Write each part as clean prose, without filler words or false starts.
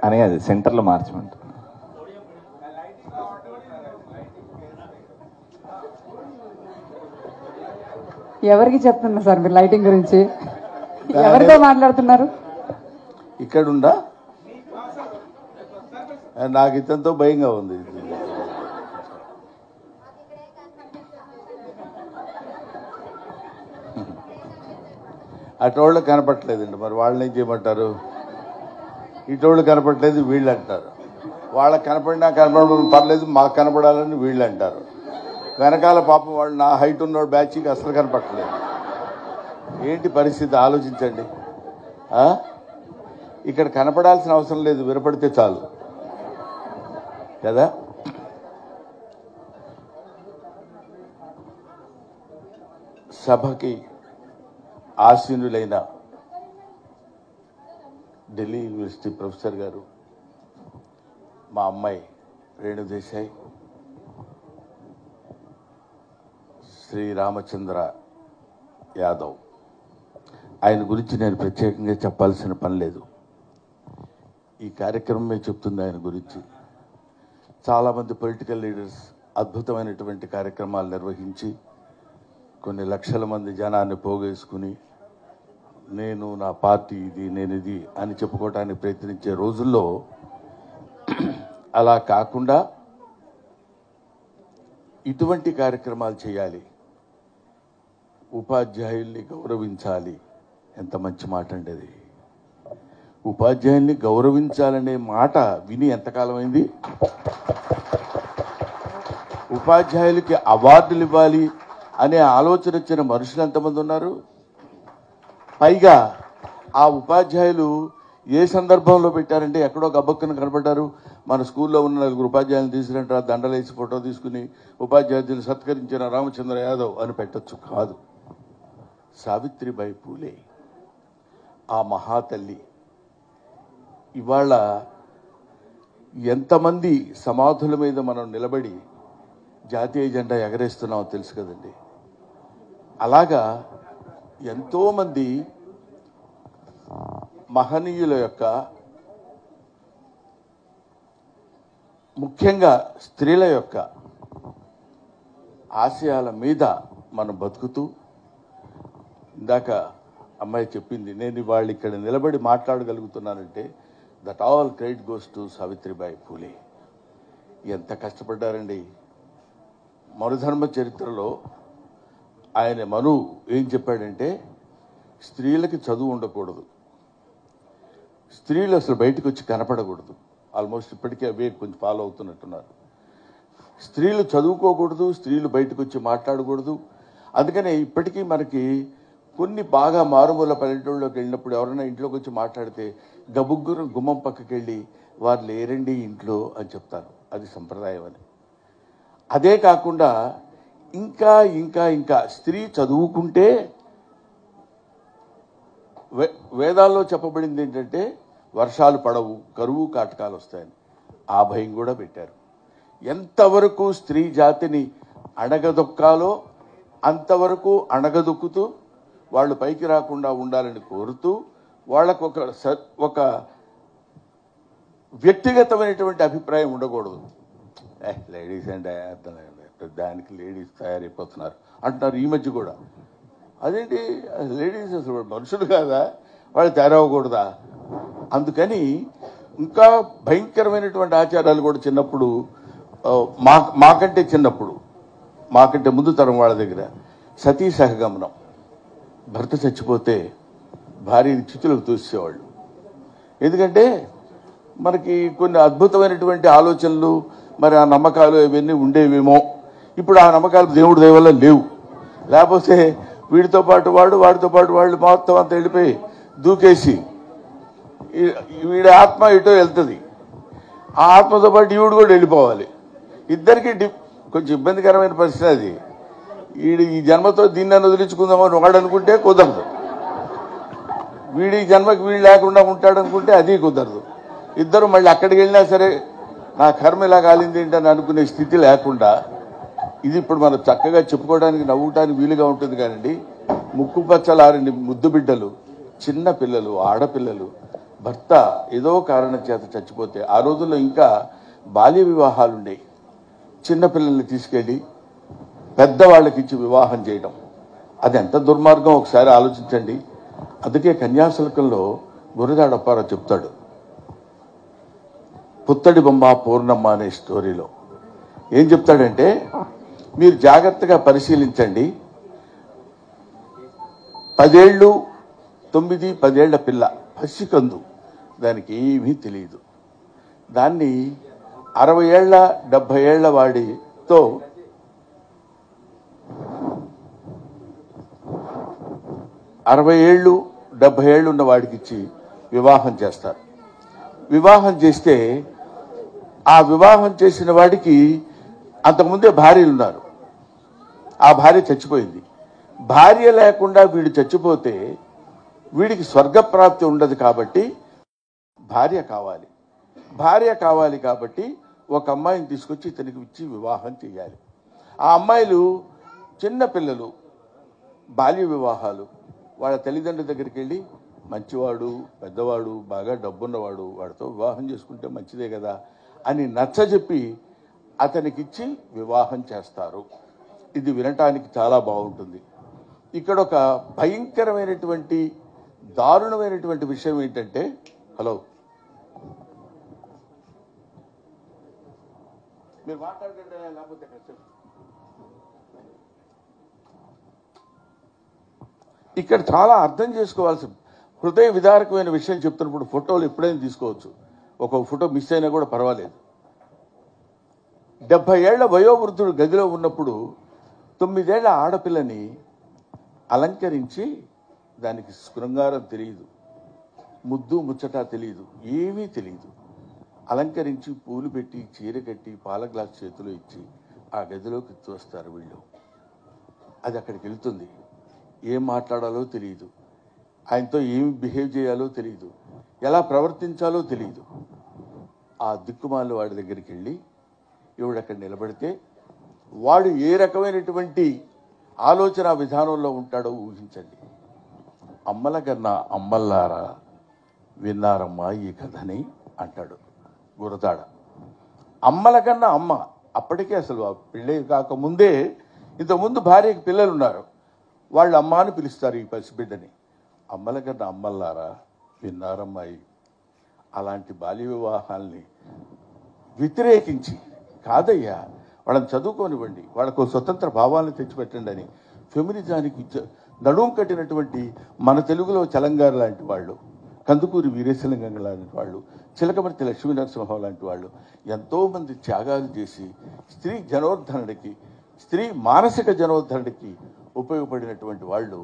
అని అది సెంటర్లో మార్చమంటారు. ఎవరికి చెప్తున్నారు సార్ మీరు లైటింగ్ గురించి? ఎవరితో మాట్లాడుతున్నారు? ఇక్కడుందా? నాకు ఇతంతో భయంగా ఉంది. అటోళ్ళు కనపట్లేదండి, మరి వాళ్ళని ఏం చేయమంటారు? ఇటోళ్ళు కనపట్లేదు వీళ్ళు అంటారు, వాళ్ళకి కనపడినా కనపడడం పర్లేదు మాకు కనపడాలని వీళ్ళు అంటారు. వెనకాల పాపం వాళ్ళు నా హైట్ ఉన్న బ్యాచ్కి అసలు కనపట్టలేదు. ఏంటి పరిస్థితి ఆలోచించండి. ఇక్కడ కనపడాల్సిన అవసరం లేదు, వినపడితే చాలు కదా. సభకి ఆసీనులైన ఢిల్లీ యూనివర్సిటీ ప్రొఫెసర్ గారు, మా అమ్మాయి రేణుదేశాయ్, శ్రీ రామచంద్ర యాదవ్, ఆయన గురించి నేను ప్రత్యేకంగా చెప్పాల్సిన పని లేదు. ఈ కార్యక్రమమే చెప్తుంది ఆయన గురించి. చాలామంది పొలిటికల్ లీడర్స్ అద్భుతమైనటువంటి కార్యక్రమాలు నిర్వహించి కొన్ని లక్షల మంది జనాన్ని పోగేసుకుని నేను నా పార్టీ ఇది నేను ఇది అని చెప్పుకోవడానికి ప్రయత్నించే రోజుల్లో అలా కాకుండా ఇటువంటి కార్యక్రమాలు చేయాలి, ఉపాధ్యాయుల్ని గౌరవించాలి. ఎంత మంచి మాట అండి అది. ఉపాధ్యాయుల్ని గౌరవించాలనే మాట విని ఎంతకాలం అయింది? ఉపాధ్యాయులకి అవార్డులు ఇవ్వాలి అనే ఆలోచన వచ్చిన మనుషులు ఎంతమంది ఉన్నారు? పైగా ఆ ఉపాధ్యాయులు ఏ సందర్భంలో పెట్టారంటే ఎక్కడో గబ్బక్కను కనపడ్డారు. మన స్కూల్లో ఉన్న 4 ఉపాధ్యాయులను తీసుకురంటారు, దండలేసి ఫోటో తీసుకుని ఉపాధ్యాయులు సత్కరించిన రామచంద్ర యాదవ్ అని పెట్టచ్చు. కాదు, సావిత్రిబాయి పూలే ఆ మహాతల్లి ఇవాళ ఎంతమంది సమాధుల మీద మనం నిలబడి జాతీయ జెండా ఎగరేస్తున్నామో తెలుసు కదండి. అలాగా ఎంతోమంది మహనీయుల యొక్క, ముఖ్యంగా స్త్రీల యొక్క ఆశయాల మీద మనం బతుకుతూ, ఇందాక అమ్మాయి చెప్పింది, నేను ఇవాళ ఇక్కడ నిలబడి మాట్లాడగలుగుతున్నానంటే that all credit goes to Savitribai Phule. ఎంత కష్టపడ్డారండి. మనుధర్మ చరిత్రలో ఆయన మను ఏం చెప్పాడంటే స్త్రీలకి చదువు ఉండకూడదు, స్త్రీలు అసలు బయటకు వచ్చి కనపడకూడదు. ఆల్మోస్ట్ ఇప్పటికే అవే కొంచెం ఫాలో అవుతున్నట్టున్నారు. స్త్రీలు చదువుకోకూడదు, స్త్రీలు బయటకు వచ్చి మాట్లాడకూడదు. అందుకనే ఇప్పటికీ మనకి కొన్ని బాగా మారుమూల పల్లెటూళ్ళలోకి వెళ్ళినప్పుడు ఎవరైనా ఇంట్లోకి వచ్చి మాట్లాడితే గబుగ్గురు గుమ్మం పక్కకి వెళ్ళి వారు లేరండి ఇంట్లో అని చెప్తారు. అది సంప్రదాయం అని. అదే కాకుండా ఇంకా ఇంకా ఇంకా స్త్రీ చదువుకుంటే వేదాల్లో చెప్పబడింది ఏంటంటే వర్షాలు పడవు, కరువు కాటకాలు వస్తాయని. ఆ భయం కూడా పెట్టారు. ఎంతవరకు స్త్రీ జాతిని అణగదొక్కాలో అంతవరకు అణగదొక్కుతూ వాళ్ళు పైకి రాకుండా ఉండాలని కోరుతూ వాళ్ళకు ఒక వ్యక్తిగతమైనటువంటి అభిప్రాయం ఉండకూడదు. లేడీస్ అంటే దానికి లేడీస్ తయారైపోతున్నారు అంటున్నారు ఈ మధ్య కూడా. అదేంటి లేడీస్ అసలు మనుషులు కాదా, వాళ్ళు తయారవ్వకూడదా? అందుకని ఇంకా భయంకరమైనటువంటి ఆచారాలు కూడా చిన్నప్పుడు మాకంటే ముందు తరం వాళ్ళ దగ్గర సతీ సహగమనం. భర్త చచ్చిపోతే భార్యని చితులకు తోసేవాళ్ళు. ఎందుకంటే మనకి కొన్ని అద్భుతమైనటువంటి ఆలోచనలు, మరి ఆ నమ్మకాలు ఇవన్నీ ఉండేవేమో. ఇప్పుడు ఆ నమ్మకాలు దేవుడి దయ వల్ల లేవు. లేకపోతే వీడితో పాటు వాడు, వాడితో పాటు వాళ్ళు మొత్తం అంతా వెళ్ళిపోయి దూకేసి వీడి ఆత్మ ఇటో వెళ్తుంది, ఆ ఆత్మతో పాటు ఈవిడు కూడా వెళ్ళిపోవాలి. ఇద్దరికి కొంచెం ఇబ్బందికరమైన పరిస్థితి అది. ఈ జన్మతో దీన్ని వదిలించుకుందామని వాడు అనుకుంటే కుదరదు, వీడి జన్మకి వీడు లేకుండా ఉంటాడు అనుకుంటే అది కుదరదు. ఇద్దరు మళ్ళీ అక్కడికి వెళ్ళినా సరే నా కర్మ ఇలా కాలింది ఏంటని అనుకునే స్థితి లేకుండా, ఇది ఇప్పుడు మనం చక్కగా చెప్పుకోవడానికి నవ్వుటానికి వీలుగా ఉంటుంది. కానండి ముక్కు పచ్చలారని ముద్దు బిడ్డలు, చిన్న పిల్లలు, ఆడపిల్లలు భర్త ఏదో కారణం చేత చచ్చిపోతే, ఆ రోజుల్లో ఇంకా బాల్య వివాహాలు ఉండేవి. చిన్నపిల్లల్ని తీసుకెళ్ళి పెద్దవాళ్ళకి ఇచ్చి వివాహం చేయడం, అది ఎంత దుర్మార్గం ఒకసారి ఆలోచించండి. అందుకే కన్యాశుల్కంలో గురజాడ అప్పారావు చెప్తాడు, పుత్తడి బొమ్మ పూర్ణమ్మ అనే స్టోరీలో ఏం చెప్తాడంటే, మీరు జాగ్రత్తగా పరిశీలించండి, 10 ఏళ్ళు 9, 10 ఏళ్ల పిల్ల పసికందు, దానికి ఏమీ తెలియదు. దాన్ని 60 ఏళ్ల 70 ఏళ్ల వాడితో 60 ఏళ్ళు 70 ఏళ్ళు ఉన్న వాడికి ఇచ్చి వివాహం చేస్తారు. వివాహం చేస్తే ఆ వివాహం చేసిన వాడికి అంతకుముందే భార్యలు ఉన్నారు. ఆ భార్య చచ్చిపోయింది. భార్య లేకుండా వీడు చచ్చిపోతే వీడికి స్వర్గప్రాప్తి ఉండదు. కాబట్టి భార్య కావాలి. భార్య కావాలి కాబట్టి ఒక అమ్మాయిని తీసుకొచ్చి ఇతనికి ఇచ్చి వివాహం చేయాలి. ఆ అమ్మాయిలు చిన్న పిల్లలు, బాల్య వివాహాలు. వాళ్ళ తల్లిదండ్రుల దగ్గరికి వెళ్ళి, మంచివాడు, పెద్దవాడు, బాగా డబ్బున్నవాడు, వాడితో వివాహం చేసుకుంటే మంచిదే కదా అని నచ్చజెప్పి అతనికిచ్చి వివాహం చేస్తారు. ఇది వినటానికి చాలా బాగుంటుంది. ఇక్కడ ఒక భయంకరమైనటువంటి దారుణమైనటువంటి విషయం ఏంటంటే, హలో మీరు మాట్లాడుతుంటే లేకపోతే ఇక్కడ చాలా అర్థం చేసుకోవాల్సి, హృదయ విదారకమైన విషయం చెప్తున్నప్పుడు ఫోటోలు ఎప్పుడైనా తీసుకోవచ్చు. ఒక ఫోటో మిస్ అయినా కూడా పర్వాలేదు. 70 ఏళ్ల వయోవృద్ధుడు గదిలో ఉన్నప్పుడు 9 ఏళ్ల ఆడపిల్లని అలంకరించి, దానికి శృంగారం తెలియదు, ముద్దు ముచ్చట తెలియదు, ఏమీ తెలియదు, అలంకరించి పూలు పెట్టి చీర కట్టి పాల గ్లాస్ చేతిలో ఇచ్చి ఆ గదిలోకి తోస్తారు వీళ్ళు. అది అక్కడికి వెళ్తుంది. ఏం మాట్లాడాలో తెలియదు, ఆయనతో ఏమి బిహేవ్ చేయాలో తెలియదు, ఎలా ప్రవర్తించాలో తెలియదు. ఆ దిక్కుమాల వాడి దగ్గరికి వెళ్ళి ఈవిడ అక్కడ నిలబడితే వాడు ఏ రకమైనటువంటి ఆలోచన విధానంలో ఉంటాడో ఊహించండి. అమ్మల కన్నా అమ్మల్లారా విన్నారమ్మా ఈ కథని అంటాడు గురదాడ. అమ్మల కన్నా అమ్మ, అప్పటికే అసలు పెళ్ళి కాకముందే ఇంతకుముందు భార్యకి పిల్లలు ఉన్నారు, వాళ్ళు అమ్మ అని పిలుస్తారు ఈ పసిబిడ్డని. అమ్మల కన్నా అమ్మల్లారా విన్నారమ్మాయి. అలాంటి బాల్య వివాహాల్ని వ్యతిరేకించి, కాదయ్యా వాళ్ళని చదువుకోనివ్వండి, వాళ్ళకు స్వతంత్ర భావాలను తెచ్చిపెట్టండి అని ఫెమినిజానికి నడుం కట్టినటువంటి మన తెలుగులో చలంగారు లాంటి వాళ్ళు, కందుకూరి వీరేశలింగం లాంటి వాళ్ళు, చిలకమర్తి లక్ష్మీనరసింహం లాంటి వాళ్ళు ఎంతోమంది త్యాగాలు చేసి స్త్రీ జనోద్ధరణకి, స్త్రీ మానసిక జనోద్ధరణకి ఉపయోగపడినటువంటి వాళ్ళు.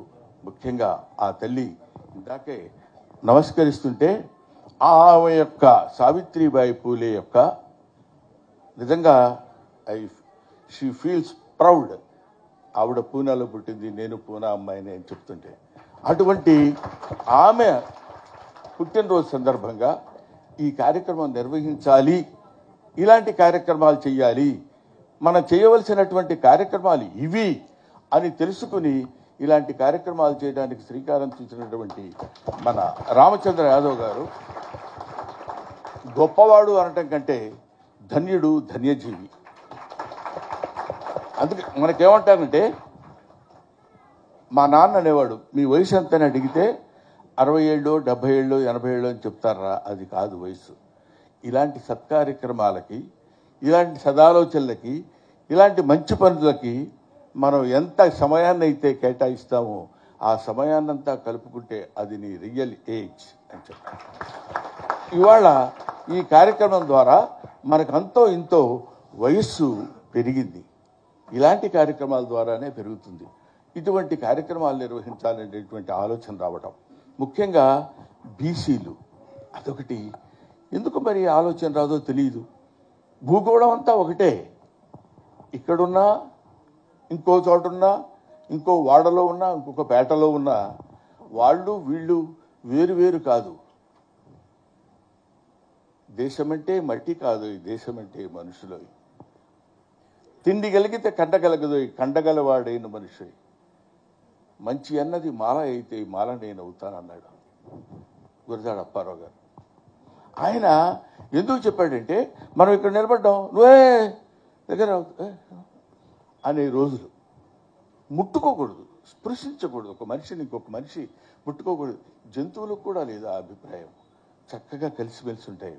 ముఖ్యంగా ఆ తల్లి ఇందాకే నమస్కరిస్తుంటే ఆమె యొక్క సావిత్రిబాయి పూలే యొక్క నిజంగా షీ ఫీల్స్ ప్రౌడ్. ఆవిడ పూనాలో పుట్టింది, నేను పూనా అమ్మాయిని అని చెప్తుంటే, అటువంటి ఆమె పుట్టినరోజు సందర్భంగా ఈ కార్యక్రమం నిర్వహించాలి, ఇలాంటి కార్యక్రమాలు చేయాలి, మనం చేయవలసినటువంటి కార్యక్రమాలు ఇవి అని తెలుసుకుని ఇలాంటి కార్యక్రమాలు చేయడానికి శ్రీకారం చుట్టినటువంటి మన రామచంద్ర యాదవ్ గారు గొప్పవాడు అనటం కంటే ధన్యుడు, ధన్యజీవి. అందుకే మనకేమంటారంటే, మా నాన్న అనేవాడు, మీ వయసు ఎంతని అడిగితే 60 ఏళ్ళు 70 ఏళ్ళు 80 ఏళ్ళు అని చెప్తారా, అది కాదు వయసు. ఇలాంటి సత్కార్యక్రమాలకి, ఇలాంటి సదాలోచనలకి, ఇలాంటి మంచి పనులకి మనం ఎంత సమయాన్ని అయితే కేటాయిస్తామో ఆ సమయాన్నంతా కలుపుకుంటే అది నీ రియల్ ఏజ్ అని చెప్తాను. ఇవాళ ఈ కార్యక్రమం ద్వారా మనకు అంతో ఇంతో వయస్సు పెరిగింది. ఇలాంటి కార్యక్రమాల ద్వారానే పెరుగుతుంది. ఇటువంటి కార్యక్రమాలు నిర్వహించాలనేటువంటి ఆలోచన రావటం, ముఖ్యంగా బీసీలు, అదొకటి. ఎందుకు మరి ఆలోచన రాదో తెలియదు. భూగోళం అంతా ఒకటే, ఇక్కడున్నా, ఇంకో చోటున్నా, ఇంకో వాడలో ఉన్నా, ఇంకొక పేటలో ఉన్నా, వాళ్ళు వీళ్ళు వేరు వేరు కాదు. దేశమంటే మట్టి కాదు, ఈ దేశమంటే మనుషులు. తిండి కలిగితే కండగలగదు, కండగలవాడైన మనిషి. మంచి అన్నది మాల అయితే మాల నేను అవుతానన్నాడు గురజాడ అప్పారావు గారు. ఆయన ఎందుకు చెప్పాడంటే మనం ఇక్కడ నిలబడ్డాం నువ్వే దగ్గర అనే రోజులు ముట్టుకోకూడదు, స్పృశించకూడదు, ఒక మనిషిని ఇంకొక మనిషి ముట్టుకోకూడదు. జంతువులకు కూడా లేదు ఆ అభిప్రాయం. చక్కగా కలిసిమెలిసి ఉంటాయి.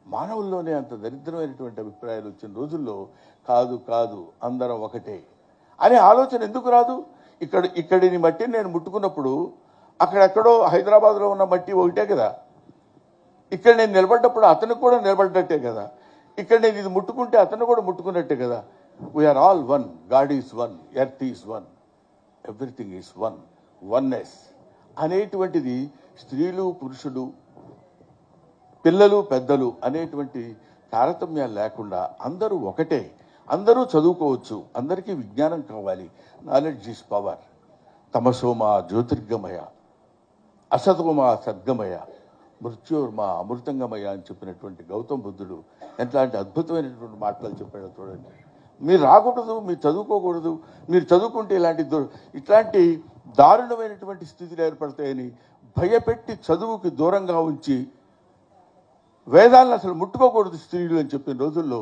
మానవుల్లోనే అంత దరిద్రమైనటువంటి అభిప్రాయాలు వచ్చిన రోజుల్లో కాదు కాదు అందరం ఒకటే అనే ఆలోచన ఎందుకు రాదు? ఇక్కడిని మట్టిని నేను ముట్టుకున్నప్పుడు అక్కడెక్కడో హైదరాబాద్లో ఉన్న మట్టి ఒకటే కదా. ఇక్కడ నేను నిలబడ్డప్పుడు అతను కూడా నిలబడ్డట్టే కదా. ఇక్కడ నేను ఇది ముట్టుకుంటే అతను కూడా ముట్టుకున్నట్టే కదా. We're all one, God is one, earth is one, everything is one, oneness అనేటువంటిది స్త్రీలు పురుషులు పిల్లలు పెద్దలు అనేటువంటి తారతమ్యాలు లేకుండా అందరూ ఒకటే, అందరూ చదువుకోవచ్చు, అందరికీ విజ్ఞానం కావాలి. Knowledge is power. తమసోమా జ్యోతిర్గమయ, అసతోమా సద్గమయ, మృత్యోర్మా అమృతంగమయ అని చెప్పినటువంటి గౌతమ్ బుద్ధుడు ఎట్లాంటి అద్భుతమైనటువంటి మాటలు చెప్పాడో చూడండి. మీరు రాకూడదు, మీరు చదువుకోకూడదు, మీరు చదువుకుంటే ఇట్లాంటి దారుణమైనటువంటి స్థితిలు ఏర్పడతాయని భయపెట్టి చదువుకి దూరంగా ఉంచి వేదాలను అసలు ముట్టుకోకూడదు స్త్రీలు అని చెప్పిన రోజుల్లో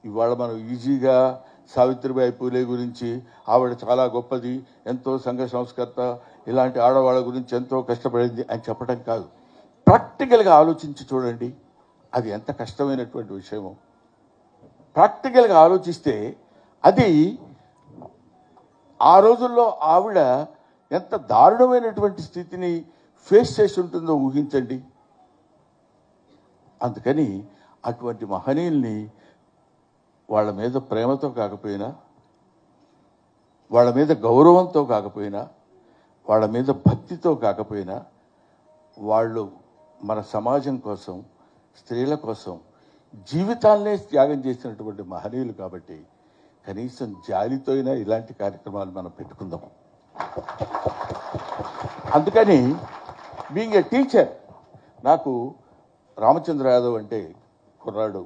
ఇవాళ మనం ఈజీగా సావిత్రిబాయి పూలే గురించి ఆవిడ చాలా గొప్పది, ఎంతో సంఘ సంస్కర్త, ఇలాంటి ఆడవాళ్ళ గురించి ఎంతో కష్టపడింది అని చెప్పడం కాదు. ప్రాక్టికల్గా ఆలోచించి చూడండి అది ఎంత కష్టమైనటువంటి విషయమో. ప్రాక్టికల్గా ఆలోచిస్తే అది ఆ రోజుల్లో ఆవిడ ఎంత దారుణమైనటువంటి స్థితిని ఫేస్ చేసి ఉంటుందో ఊహించండి. అందుకని అటువంటి మహనీయుల్ని వాళ్ళ మీద ప్రేమతో కాకపోయినా, వాళ్ళ మీద గౌరవంతో కాకపోయినా, వాళ్ళ మీద భక్తితో కాకపోయినా, వాళ్ళు మన సమాజం కోసం, స్త్రీల కోసం జీవితాలనే త్యాగం చేసినటువంటి మహనీయులు కాబట్టి కనీసం జాలితో అయినా ఇలాంటి కార్యక్రమాలు మనం పెట్టుకుందాం. అందుకని బీయింగ్ ఏ టీచర్, నాకు రామచంద్ర యాదవ్ అంటే కుర్రాడు,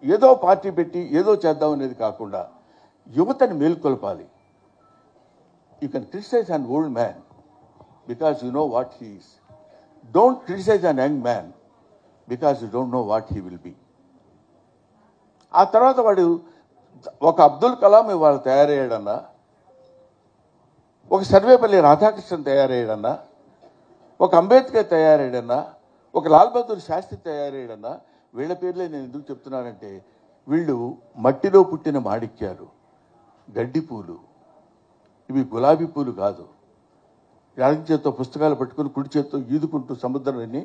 ఏదో పార్టీ పెట్టి ఏదో చేద్దాం అనేది కాకుండా యువతని మేల్కొల్పాలి. You can criticise an old man because you know what he is. Don't criticise an young man because you don't know what he will be. ఆ తర్వాత వాడు ఒక అబ్దుల్ కలాం ఇవాళ తయారయ్యాడన్నా, ఒక సర్వేపల్లి రాధాకృష్ణన్ తయారయ్యాడన్నా, ఒక అంబేద్కర్ తయారయ్యాడన్నా, ఒక లాల్ బహదూర్ శాస్త్రి తయారయ్యాడన్నా, వీళ్ళ పేర్లే నేను ఎందుకు చెప్తున్నానంటే వీళ్ళు మట్టిలో పుట్టిన మాణిక్యాలు, గడ్డి పూలు, ఇవి గులాబీ పూలు కాదు. ఎడం చేత్తో పుస్తకాలు పట్టుకుని కుడి చేత్తో ఈదుకుంటూ సముద్రాన్ని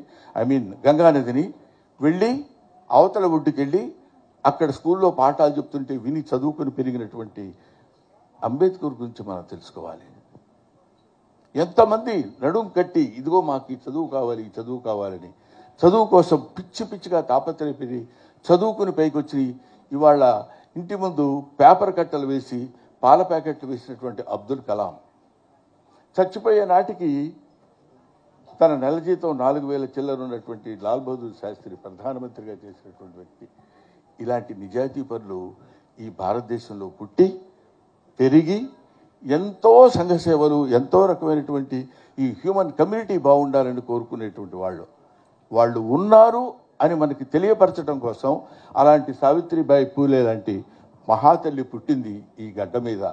గంగా నదిని వెళ్ళి అవతల ఒడ్డుకి వెళ్ళి అక్కడ స్కూల్లో పాఠాలు చెప్తుంటే విని చదువుకుని పెరిగినటువంటి అంబేద్కర్ గురించి మనం తెలుసుకోవాలి. ఎంతమంది నడుం కట్టి ఇదిగో మాకు ఈ చదువు కావాలి, ఈ చదువు కావాలని చదువు కోసం పిచ్చిగా తాపత్రయపడి చదువుకుని పైకొచ్చి ఇవాళ ఇంటి ముందు పేపర్ కట్టలు వేసి పాల ప్యాకెట్లు వేసినటువంటి అబ్దుల్ కలాం చచ్చిపోయే నాటికి తన నెల జీతం 4,000 చిల్లర ఉన్నటువంటి లాల్ బహదూర్ శాస్త్రి ప్రధానమంత్రిగా చేసినటువంటి వ్యక్తి. ఇలాంటి నిజాయితీ పరులు ఈ భారతదేశంలో పుట్టి పెరిగి ఎంతో సంఘ సేవలు, ఎంతో రకమైనటువంటి ఈ హ్యూమన్ కమ్యూనిటీ బాగుండాలని కోరుకునేటువంటి వాళ్ళు ఉన్నారు అని మనకి తెలియపరచడం కోసం అలాంటి సావిత్రిబాయి పూలే లాంటి మహాతల్లి పుట్టింది ఈ గడ్డ మీద.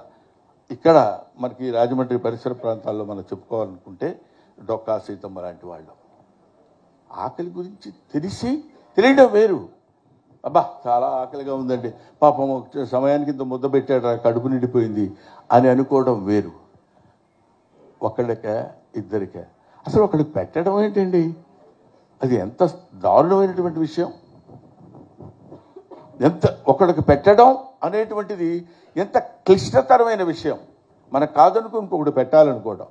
ఇక్కడ మనకి రాజమండ్రి పరిసర ప్రాంతాల్లో మనం చెప్పుకోవాలనుకుంటే డొక్కా సీతమ్మ లాంటి వాళ్ళు. ఆకలి గురించి తెలియడం వేరు. అబ్బా చాలా ఆకలిగా ఉందండి, పాపం సమయానికి ఇంత ముద్ద పెట్టాడు, కడుపు నిండిపోయింది అని అనుకోవడం వేరు. ఒకళ్ళకే ఇద్దరికే, అసలు ఒకళ్ళకి పెట్టడం ఏంటండి, అది ఎంత దారుణమైనటువంటి విషయం. ఒకళ్ళకి పెట్టడం అనేటువంటిది ఎంత క్లిష్టతరమైన విషయం. మనకు కాదనుకో ఇంకొకటి పెట్టాలనుకోవడం.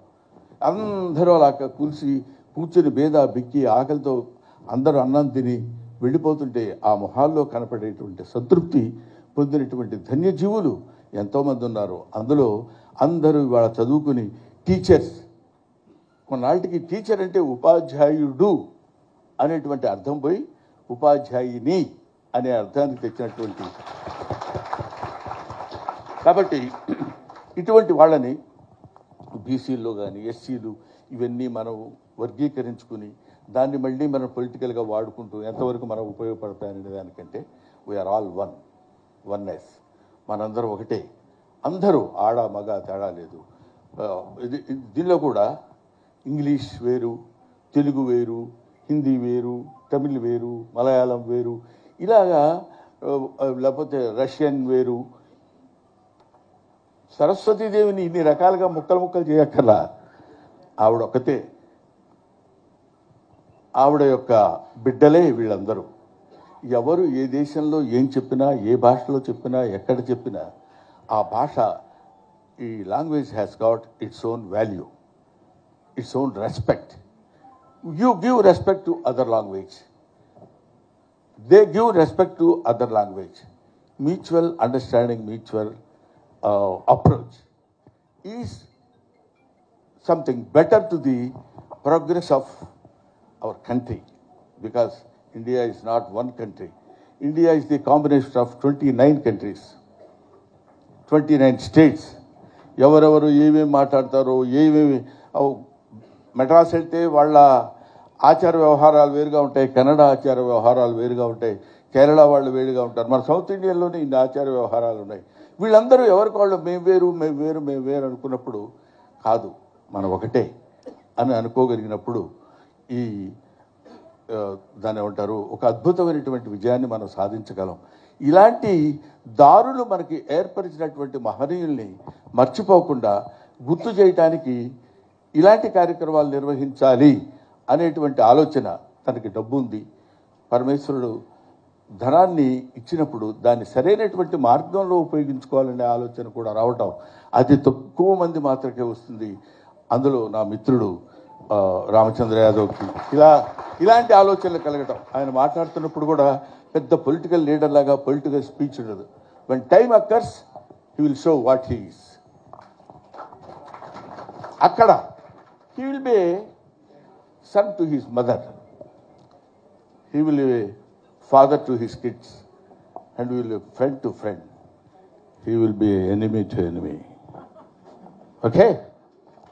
అందరూ అలా కూర్చుని బేద బిక్కి ఆకలితో అందరూ అన్నం తిని వెళ్ళిపోతుంటే ఆ మొహాల్లో కనపడేటువంటి సంతృప్తి పొందినటువంటి ధన్యజీవులు ఎంతోమంది ఉన్నారు. అందులో అందరూ ఇవాళ చదువుకుని టీచర్స్. కొన్నాళ్ళకి టీచర్ అంటే ఉపాధ్యాయుడు అనేటువంటి అర్థం పోయి ఉపాధ్యాయుని అనే అర్థానికి తెచ్చినటువంటి. కాబట్టి ఇటువంటి వాళ్ళని బీసీల్లో కానీ ఎస్సీలు ఇవన్నీ మనం వర్గీకరించుకుని దాన్ని మళ్ళీ మనం పొలిటికల్గా వాడుకుంటూ ఎంతవరకు మనం ఉపయోగపడతాయనే దానికంటే వీఆర్ ఆల్ వన్నెస్. మనందరం ఒకటే, అందరూ ఆడ మగ తేడా లేదు. దీనిలో కూడా ఇంగ్లీష్ వేరు, తెలుగు వేరు, హిందీ వేరు, తమిళ్ వేరు, మలయాళం వేరు, ఇలాగా లేకపోతే రష్యన్ వేరు. సరస్వతీదేవిని ఇన్ని రకాలుగా ముక్కలు చేయక్కర్లా, ఆవిడ ఒక్కతే. ఆవిడ యొక్క బిడ్డలే వీళ్ళందరూ. ఎవరు ఏ దేశంలో ఏం చెప్పినా, ఏ భాషలో చెప్పినా, ఎక్కడ చెప్పినా ఆ భాష, ఈ language has got its own value, its own respect. You give respect to other language, they give respect to other language. Mutual understanding, mutual approach is something better to the progress of our country, because India is not one country. India is the combination of 29 countries, 29 states. ఎవరెవరు ఏమేమి మాట్లాడతారో, ఏమేమి మెడ్రాస్ వెళ్తే వాళ్ళ ఆచార వ్యవహారాలు వేరుగా ఉంటాయి, కన్నడ ఆచార వ్యవహారాలు వేరుగా ఉంటాయి, కేరళ వాళ్ళు వేరుగా ఉంటారు. మన సౌత్ ఇండియాలోనే ఇన్ని ఆచార వ్యవహారాలు ఉన్నాయి. వీళ్ళందరూ ఎవరికి వాళ్ళు మేము వేరు అనుకున్నప్పుడు కాదు, మనం ఒకటే అని అనుకోగలిగినప్పుడు ఈ దాన్ని ఏమంటారు, ఒక అద్భుతమైనటువంటి విజయాన్ని మనం సాధించగలం. ఇలాంటి దారులు మనకి ఏర్పరిచినటువంటి మహనీయుల్ని మర్చిపోకుండా గుర్తు చేయటానికి ఇలాంటి కార్యక్రమాలు నిర్వహించాలి అనేటువంటి ఆలోచన. తనకి డబ్బు ఉంది, పరమేశ్వరుడు ధనాన్ని ఇచ్చినప్పుడు దాన్ని సరైనటువంటి మార్గంలో ఉపయోగించుకోవాలనే ఆలోచన కూడా రావటం అతి తక్కువ మంది మాత్రమే వస్తుంది. అందులో నా మిత్రుడు రామచంద్ర యాదవ్కి ఇలాంటి ఆలోచనలు కలగటం. ఆయన మాట్లాడుతున్నప్పుడు కూడా పెద్ద పొలిటికల్ లీడర్ లాగా పొలిటికల్ స్పీచ్ ఉండదు. When time occurs he will show what he is. అక్కడ he will be son to his mother, he will be father to his kids, and will be friend to friend. He will be enemy to enemy. Okay?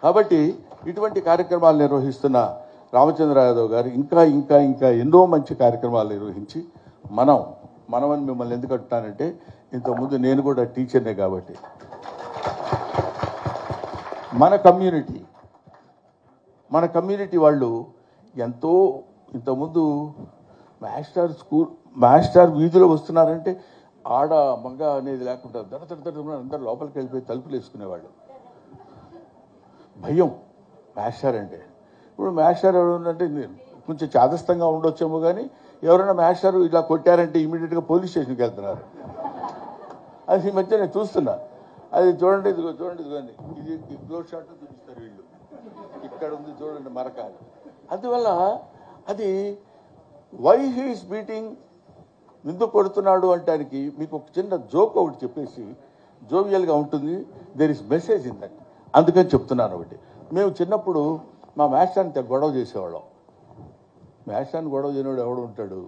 కాబట్టి ఇటువంటి కార్యక్రమాలు నిర్వహిస్తున్న రామచంద్ర యాదవ్ గారు ఇంకా ఇంకా ఇంకా ఎన్నో మంచి కార్యక్రమాలు నిర్వహించి మనమని మిమ్మల్ని ఎందుకు అంటున్నానంటే, ఇంతకుముందు నేను కూడా టీచర్నే కాబట్టి మన కమ్యూనిటీ వాళ్ళు ఎంతో ఇంతకుముందు మాస్టర్ వీధిలో వస్తున్నారంటే ఆడ మగ అనేది లేకుండా దడ అందరు లోపలికి వెళ్ళిపోయి తలుపులు వేసుకునేవాళ్ళు. భయం మాస్టర్ అంటే. ఇప్పుడు మాస్టర్ ఎవరంటే కొంచెం చాదస్తంగా ఉండొచ్చేమో, కానీ ఎవరైనా మాస్టర్ ఇలా కొట్టారంటే ఇమీడియట్గా పోలీస్ స్టేషన్కి వెళ్తున్నారు. అది ఈ మధ్య నేను చూస్తున్నా. అది చూడండి, ఇదిగోండి, ఇది క్లోజ్ షాట్ చూపిస్తారు వీళ్ళు. ఇక్కడ ఉంది చూడండి మరకాలు. అందువల్ల అది వై హీ ఈస్ బీటింగ్, ఎందుకు కొడుతున్నాడు అంటానికి మీకు ఒక చిన్న జోక్ ఒకటి చెప్పేసి, జోవియల్గా ఉంటుంది. There is message in that. అందుకని చెప్తున్నాను ఒకటి. మేము చిన్నప్పుడు మా మాస్టర్ని గొడవ చేసేవాళ్ళం. మాస్టర్ని గొడవ చేయనివాడు ఎవడు ఉంటాడు?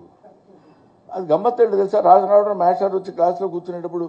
అది గమ్మత్తేంటి తెలుసా? రాజు మాస్టర్ వచ్చి క్లాస్లో కూర్చునేటప్పుడు